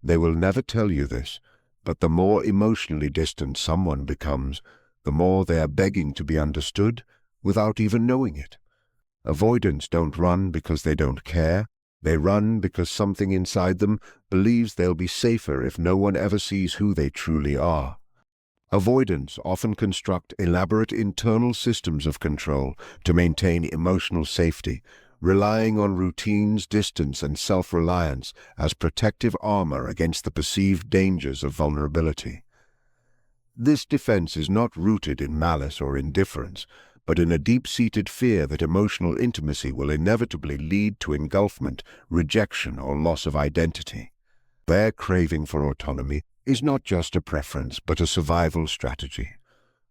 They will never tell you this, but the more emotionally distant someone becomes, the more they are begging to be understood without even knowing it. Avoidants don't run because they don't care. They run because something inside them believes they'll be safer if no one ever sees who they truly are. Avoidants often construct elaborate internal systems of control to maintain emotional safety, relying on routines, distance, and self-reliance as protective armor against the perceived dangers of vulnerability. This defense is not rooted in malice or indifference, but in a deep-seated fear that emotional intimacy will inevitably lead to engulfment, rejection, or loss of identity. Their craving for autonomy is not just a preference, but a survival strategy,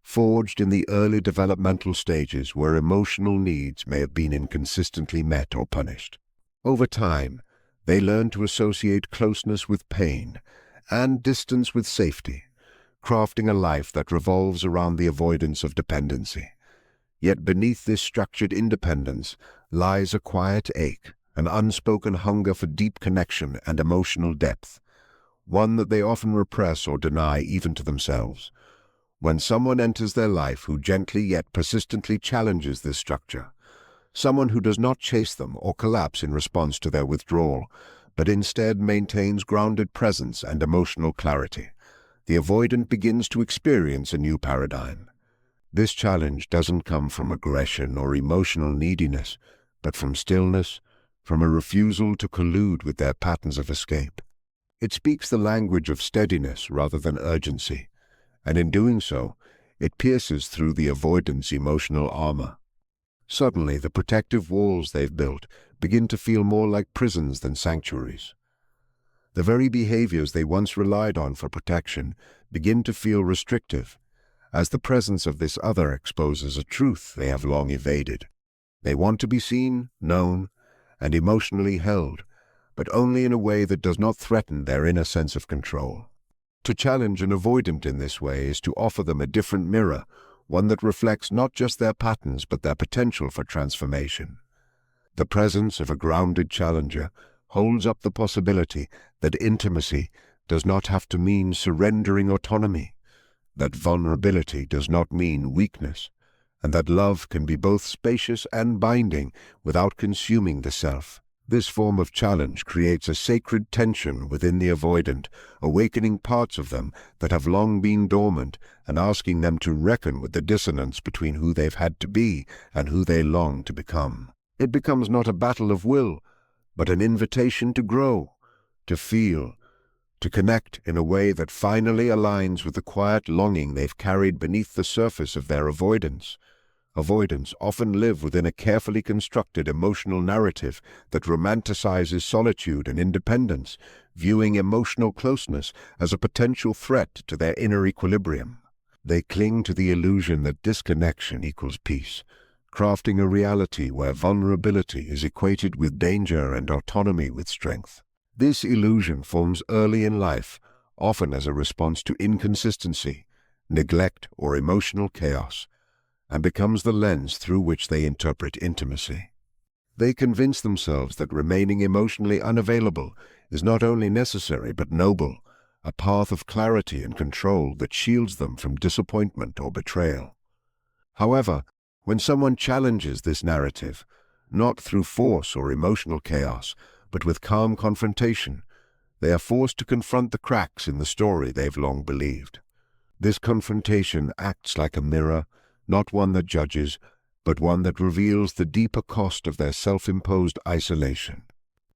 forged in the early developmental stages where emotional needs may have been inconsistently met or punished. Over time, they learn to associate closeness with pain and distance with safety, crafting a life that revolves around the avoidance of dependency. Yet beneath this structured independence lies a quiet ache, an unspoken hunger for deep connection and emotional depth, one that they often repress or deny even to themselves. When someone enters their life who gently yet persistently challenges this structure, someone who does not chase them or collapse in response to their withdrawal, but instead maintains grounded presence and emotional clarity, the avoidant begins to experience a new paradigm. This challenge doesn't come from aggression or emotional neediness, but from stillness, from a refusal to collude with their patterns of escape. It speaks the language of steadiness rather than urgency, and in doing so, it pierces through the avoidant's emotional armor. Suddenly, the protective walls they've built begin to feel more like prisons than sanctuaries. The very behaviors they once relied on for protection begin to feel restrictive, as the presence of this other exposes a truth they have long evaded. They want to be seen, known, and emotionally held, but only in a way that does not threaten their inner sense of control. To challenge an avoidant in this way is to offer them a different mirror, one that reflects not just their patterns but their potential for transformation. The presence of a grounded challenger holds up the possibility that intimacy does not have to mean surrendering autonomy, that vulnerability does not mean weakness, and that love can be both spacious and binding without consuming the self. This form of challenge creates a sacred tension within the avoidant, awakening parts of them that have long been dormant and asking them to reckon with the dissonance between who they've had to be and who they long to become. It becomes not a battle of will, but an invitation to grow, to feel, to connect in a way that finally aligns with the quiet longing they've carried beneath the surface of their avoidance. Avoidants often live within a carefully constructed emotional narrative that romanticizes solitude and independence, viewing emotional closeness as a potential threat to their inner equilibrium. They cling to the illusion that disconnection equals peace, crafting a reality where vulnerability is equated with danger and autonomy with strength. This illusion forms early in life, often as a response to inconsistency, neglect, or emotional chaos, and becomes the lens through which they interpret intimacy. They convince themselves that remaining emotionally unavailable is not only necessary but noble, a path of clarity and control that shields them from disappointment or betrayal. However, when someone challenges this narrative, not through force or emotional chaos, but with calm confrontation, they are forced to confront the cracks in the story they've long believed. This confrontation acts like a mirror, not one that judges, but one that reveals the deeper cost of their self-imposed isolation.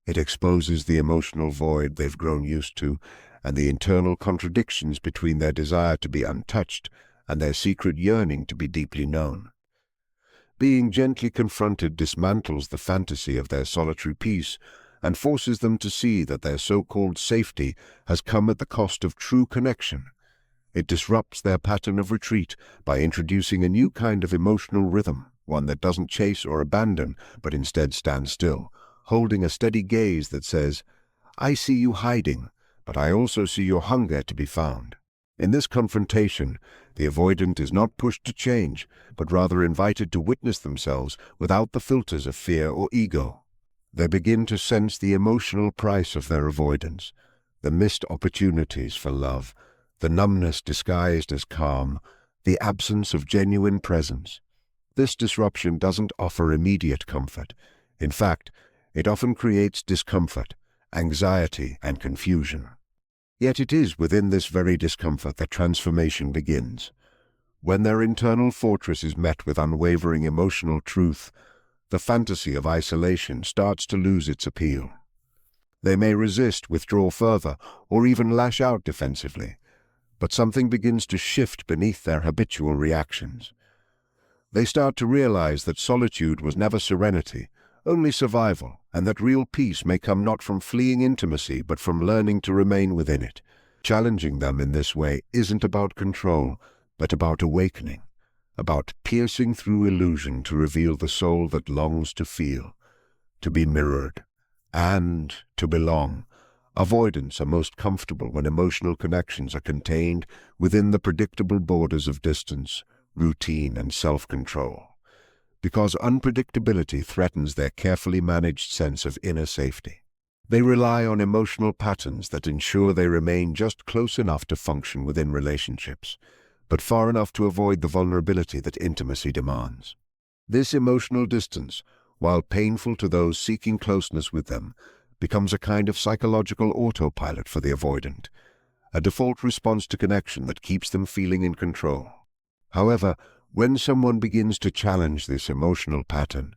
It exposes the emotional void they've grown used to and the internal contradictions between their desire to be untouched and their secret yearning to be deeply known. Being gently confronted dismantles the fantasy of their solitary peace and forces them to see that their so-called safety has come at the cost of true connection. It disrupts their pattern of retreat by introducing a new kind of emotional rhythm, one that doesn't chase or abandon, but instead stands still, holding a steady gaze that says, "I see you hiding, but I also see your hunger to be found." In this confrontation, the avoidant is not pushed to change, but rather invited to witness themselves without the filters of fear or ego. They begin to sense the emotional price of their avoidance, the missed opportunities for love, the numbness disguised as calm, the absence of genuine presence. This disruption doesn't offer immediate comfort. In fact, it often creates discomfort, anxiety, and confusion. Yet it is within this very discomfort that transformation begins. When their internal fortress is met with unwavering emotional truth, the fantasy of isolation starts to lose its appeal. They may resist, withdraw further, or even lash out defensively, but something begins to shift beneath their habitual reactions. They start to realize that solitude was never serenity, only survival, and that real peace may come not from fleeing intimacy, but from learning to remain within it. Challenging them in this way isn't about control, but about awakening, about piercing through illusion to reveal the soul that longs to feel, to be mirrored, and to belong. Avoidants are most comfortable when emotional connections are contained within the predictable borders of distance, routine, and self-control, because unpredictability threatens their carefully managed sense of inner safety. They rely on emotional patterns that ensure they remain just close enough to function within relationships, but far enough to avoid the vulnerability that intimacy demands. This emotional distance, while painful to those seeking closeness with them, becomes a kind of psychological autopilot for the avoidant, a default response to connection that keeps them feeling in control. However, when someone begins to challenge this emotional pattern,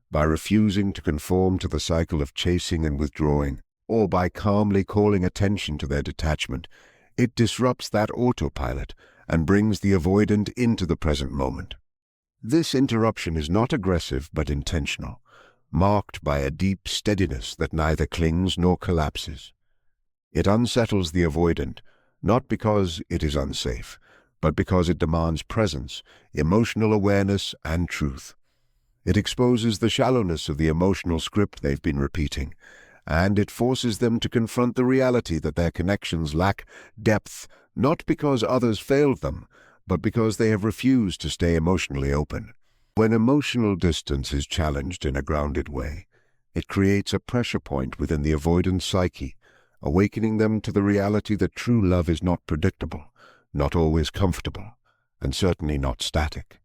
by refusing to conform to the cycle of chasing and withdrawing, or by calmly calling attention to their detachment, it disrupts that autopilot and brings the avoidant into the present moment. This interruption is not aggressive but intentional, marked by a deep steadiness that neither clings nor collapses. It unsettles the avoidant, not because it is unsafe, but because it demands presence, emotional awareness, and truth. It exposes the shallowness of the emotional script they've been repeating, and it forces them to confront the reality that their connections lack depth, not because others failed them, but because they have refused to stay emotionally open. When emotional distance is challenged in a grounded way, it creates a pressure point within the avoidant psyche, awakening them to the reality that true love is not predictable, not always comfortable, and certainly not static.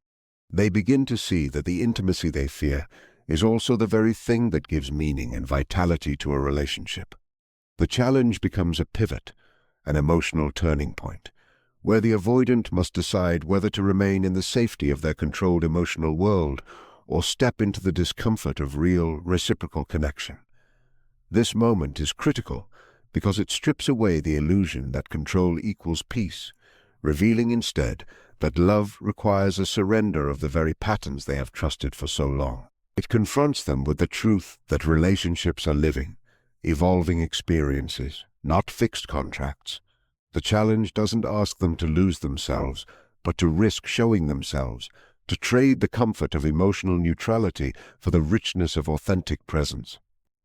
They begin to see that the intimacy they fear is also the very thing that gives meaning and vitality to a relationship. The challenge becomes a pivot, an emotional turning point, where the avoidant must decide whether to remain in the safety of their controlled emotional world or step into the discomfort of real, reciprocal connection. This moment is critical because it strips away the illusion that control equals peace, revealing instead that love requires a surrender of the very patterns they have trusted for so long. It confronts them with the truth that relationships are living, evolving experiences, not fixed contracts. The challenge doesn't ask them to lose themselves, but to risk showing themselves, to trade the comfort of emotional neutrality for the richness of authentic presence.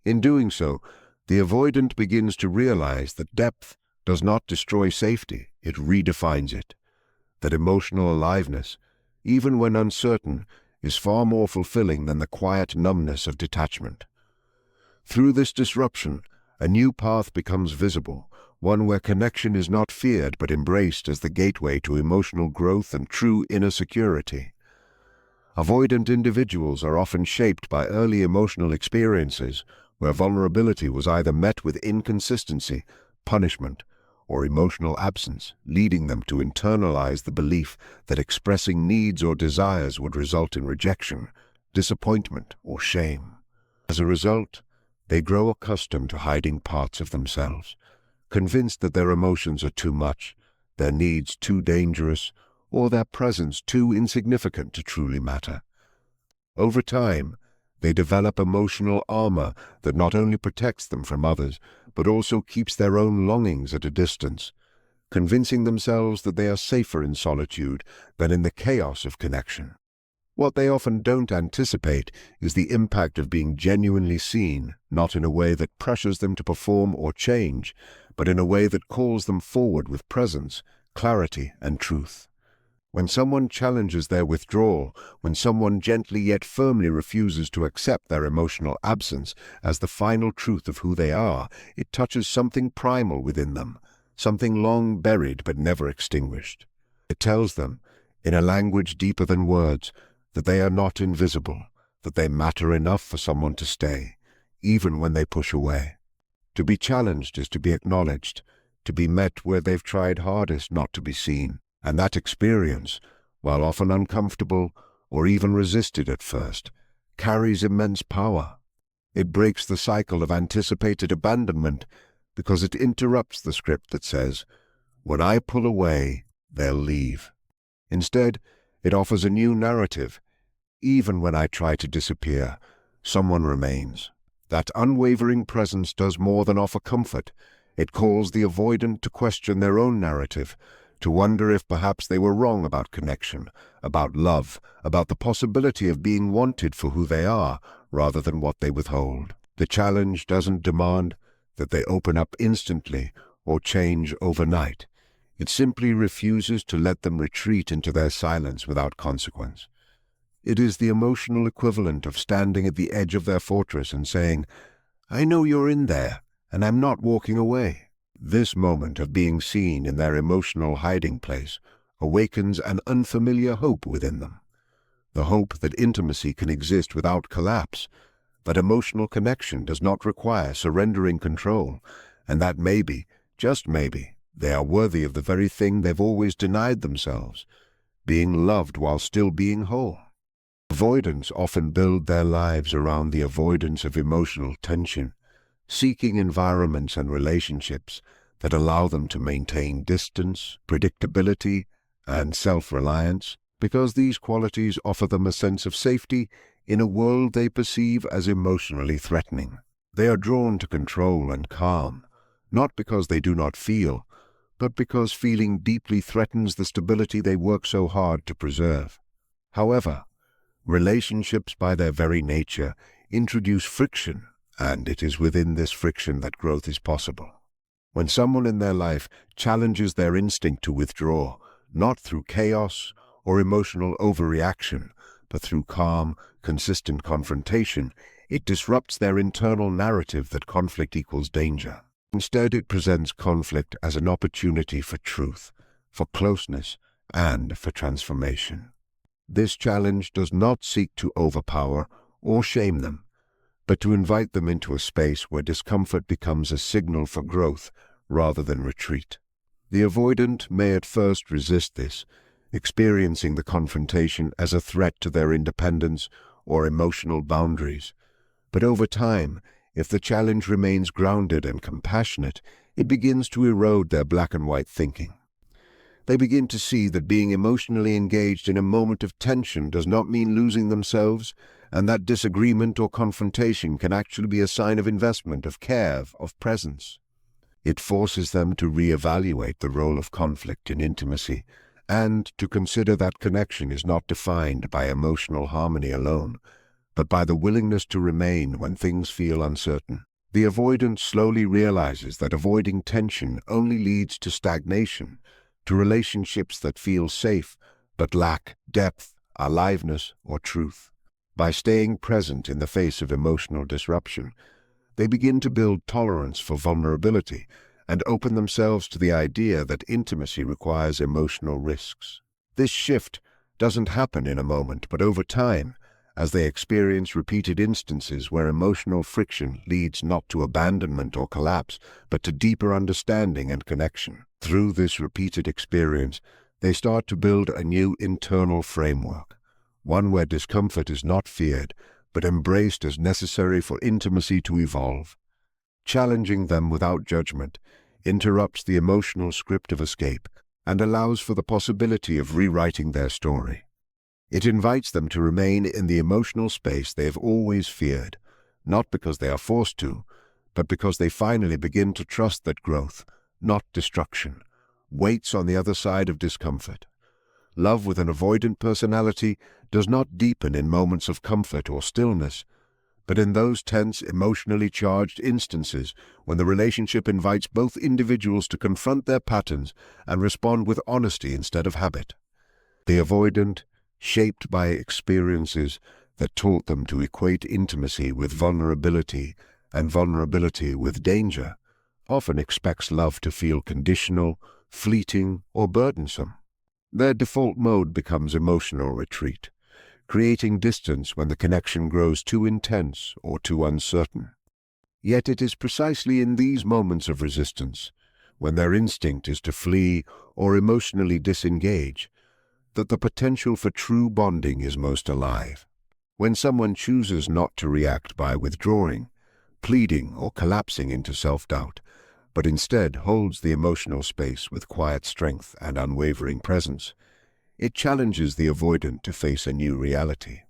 In doing so, the avoidant begins to realize that depth does not destroy safety, it redefines it. That emotional aliveness, even when uncertain, is far more fulfilling than the quiet numbness of detachment. Through this disruption, a new path becomes visible, one where connection is not feared but embraced as the gateway to emotional growth and true inner security. Avoidant individuals are often shaped by early emotional experiences where vulnerability was either met with inconsistency, punishment, or emotional absence, leading them to internalize the belief that expressing needs or desires would result in rejection, disappointment, or shame. As a result, they grow accustomed to hiding parts of themselves, convinced that their emotions are too much, their needs too dangerous, or their presence too insignificant to truly matter. Over time, they develop emotional armor that not only protects them from others, but also keeps their own longings at a distance, convincing themselves that they are safer in solitude than in the chaos of connection. What they often don't anticipate is the impact of being genuinely seen, not in a way that pressures them to perform or change, but in a way that calls them forward with presence, clarity, and truth. When someone challenges their withdrawal, when someone gently yet firmly refuses to accept their emotional absence as the final truth of who they are, it touches something primal within them, something long buried but never extinguished. It tells them, in a language deeper than words, that they are not invisible, that they matter enough for someone to stay, even when they push away. To be challenged is to be acknowledged, to be met where they've tried hardest not to be seen. And that experience, while often uncomfortable or even resisted at first, carries immense power. It breaks the cycle of anticipated abandonment because it interrupts the script that says, "When I pull away, they'll leave." Instead, it offers a new narrative. Even when I try to disappear, someone remains. That unwavering presence does more than offer comfort. It calls the avoidant to question their own narrative, to wonder if perhaps they were wrong about connection, about love, about the possibility of being wanted for who they are rather than what they withhold. The challenge doesn't demand that they open up instantly or change overnight. It simply refuses to let them retreat into their silence without consequence. It is the emotional equivalent of standing at the edge of their fortress and saying, "I know you're in there, and I'm not walking away." This moment of being seen in their emotional hiding place awakens an unfamiliar hope within them. The hope that intimacy can exist without collapse, that emotional connection does not require surrendering control, and that maybe, just maybe, they are worthy of the very thing they've always denied themselves, being loved while still being whole. Avoidants often build their lives around the avoidance of emotional tension, seeking environments and relationships that allow them to maintain distance, predictability, and self-reliance, because these qualities offer them a sense of safety in a world they perceive as emotionally threatening. They are drawn to control and calm, not because they do not feel, but because feeling deeply threatens the stability they work so hard to preserve. However, relationships by their very nature introduce friction, and it is within this friction that growth is possible. When someone in their life challenges their instinct to withdraw, not through chaos or emotional overreaction, but through calm, consistent confrontation, it disrupts their internal narrative that conflict equals danger. Instead, it presents conflict as an opportunity for truth, for closeness, and for transformation. This challenge does not seek to overpower or shame them, but to invite them into a space where discomfort becomes a signal for growth rather than retreat. The avoidant may at first resist this, experiencing the confrontation as a threat to their independence or emotional boundaries. But over time, if the challenge remains grounded and compassionate, it begins to erode their black and white thinking. They begin to see that being emotionally engaged in a moment of tension does not mean losing themselves, and that disagreement or confrontation can actually be a sign of investment, of care, of presence. It forces them to reevaluate the role of conflict in intimacy, and to consider that connection is not defined by emotional harmony alone, but by the willingness to remain when things feel uncertain. The avoidant slowly realizes that avoiding tension only leads to stagnation, to relationships that feel safe but lack depth, aliveness, or truth. By staying present in the face of emotional disruption, they begin to build tolerance for vulnerability and open themselves to the idea that intimacy requires emotional risks. This shift doesn't happen in a moment, but over time, as they experience repeated instances where emotional friction leads not to abandonment or collapse, but to deeper understanding and connection. Through this repeated experience, they start to build a new internal framework, one where discomfort is not feared, but embraced as necessary for intimacy to evolve. Challenging them without judgment interrupts the emotional script of escape and allows for the possibility of rewriting their story. It invites them to remain in the emotional space they have always feared, not because they are forced to, but because they finally begin to trust that growth, not destruction, waits on the other side of discomfort. Love with an avoidant personality does not deepen in moments of comfort or stillness, but in those tense, emotionally charged instances when the relationship invites both individuals to confront their patterns and respond with honesty instead of habit. The avoidant, shaped by experiences that taught them to equate intimacy with vulnerability and vulnerability with danger, often expects love to feel conditional, fleeting, or burdensome. Their default mode becomes emotional retreat, creating distance when the connection grows too intense or too uncertain. Yet it is precisely in these moments of resistance, when their instinct is to flee or emotionally disengage, that the potential for true bonding is most alive. When someone chooses not to react by withdrawing, pleading, or collapsing into self-doubt, but instead holds the emotional space with quiet strength and unwavering presence, it challenges the avoidant to face a new reality.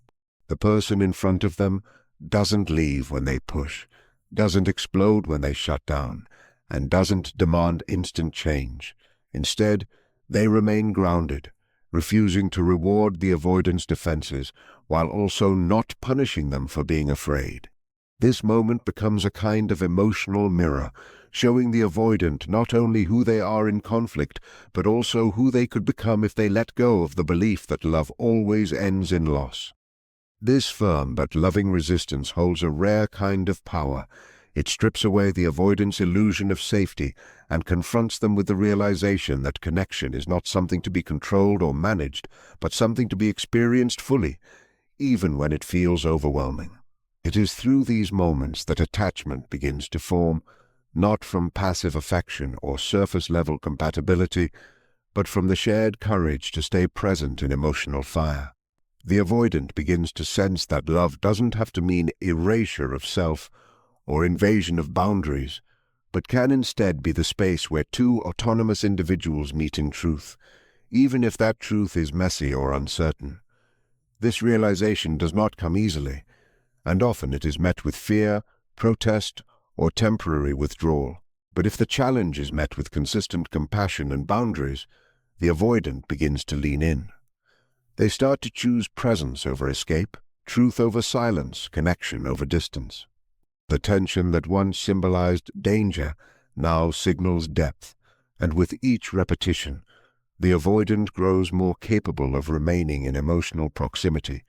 The person in front of them doesn't leave when they push, doesn't explode when they shut down, and doesn't demand instant change. Instead, they remain grounded, refusing to reward the avoidant's defenses while also not punishing them for being afraid. This moment becomes a kind of emotional mirror, showing the avoidant not only who they are in conflict, but also who they could become if they let go of the belief that love always ends in loss. This firm but loving resistance holds a rare kind of power. It strips away the avoidant's illusion of safety and confronts them with the realization that connection is not something to be controlled or managed, but something to be experienced fully, even when it feels overwhelming. It is through these moments that attachment begins to form, not from passive affection or surface-level compatibility, but from the shared courage to stay present in emotional fire. The avoidant begins to sense that love doesn't have to mean erasure of self or invasion of boundaries, but can instead be the space where two autonomous individuals meet in truth, even if that truth is messy or uncertain. This realization does not come easily, and often it is met with fear, protest, or temporary withdrawal. But if the challenge is met with consistent compassion and boundaries, the avoidant begins to lean in. They start to choose presence over escape, truth over silence, connection over distance. The tension that once symbolized danger now signals depth, and with each repetition, the avoidant grows more capable of remaining in emotional proximity,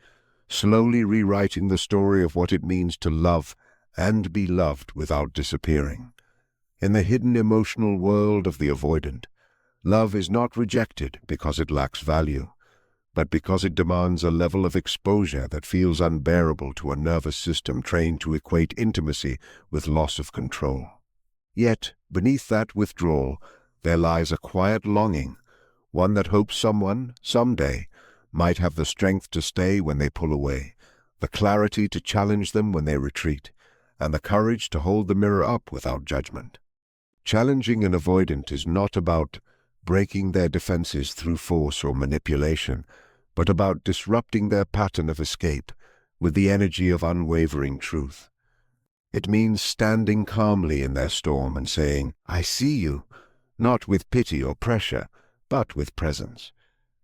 slowly rewriting the story of what it means to love and be loved without disappearing. In the hidden emotional world of the avoidant, love is not rejected because it lacks value, but because it demands a level of exposure that feels unbearable to a nervous system trained to equate intimacy with loss of control. Yet, beneath that withdrawal, there lies a quiet longing, one that hopes someone, someday, might have the strength to stay when they pull away, the clarity to challenge them when they retreat, and the courage to hold the mirror up without judgment. Challenging an avoidant is not about breaking their defenses through force or manipulation, but about disrupting their pattern of escape with the energy of unwavering truth. It means standing calmly in their storm and saying, "I see you," not with pity or pressure, but with presence.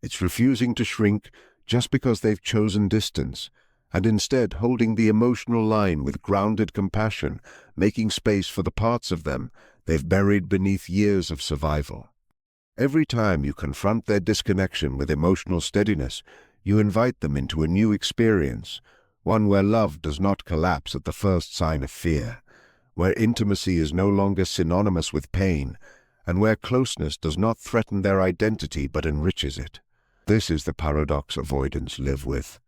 It's refusing to shrink just because they've chosen distance, and instead holding the emotional line with grounded compassion, making space for the parts of them they've buried beneath years of survival. Every time you confront their disconnection with emotional steadiness, you invite them into a new experience, one where love does not collapse at the first sign of fear, where intimacy is no longer synonymous with pain, and where closeness does not threaten their identity but enriches it. This is the paradox avoidants live with.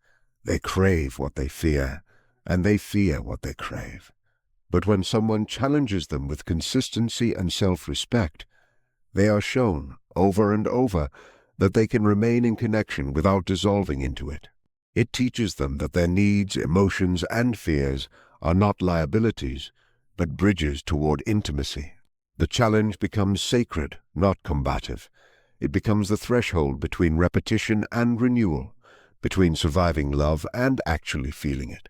They crave what they fear, and they fear what they crave. But when someone challenges them with consistency and self-respect, they are shown, over and over, that they can remain in connection without dissolving into it. It teaches them that their needs, emotions, and fears are not liabilities, but bridges toward intimacy. The challenge becomes sacred, not combative. It becomes the threshold between repetition and renewal, between surviving love and actually feeling it.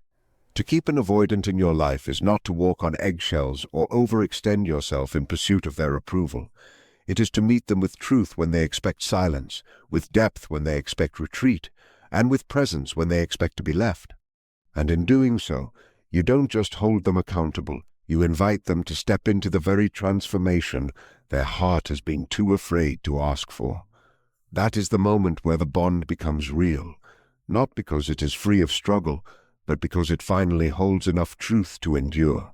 To keep an avoidant in your life is not to walk on eggshells or overextend yourself in pursuit of their approval. It is to meet them with truth when they expect silence, with depth when they expect retreat, and with presence when they expect to be left. And in doing so, you don't just hold them accountable, you invite them to step into the very transformation their heart has been too afraid to ask for. That is the moment where the bond becomes real, not because it is free of struggle, but because it finally holds enough truth to endure.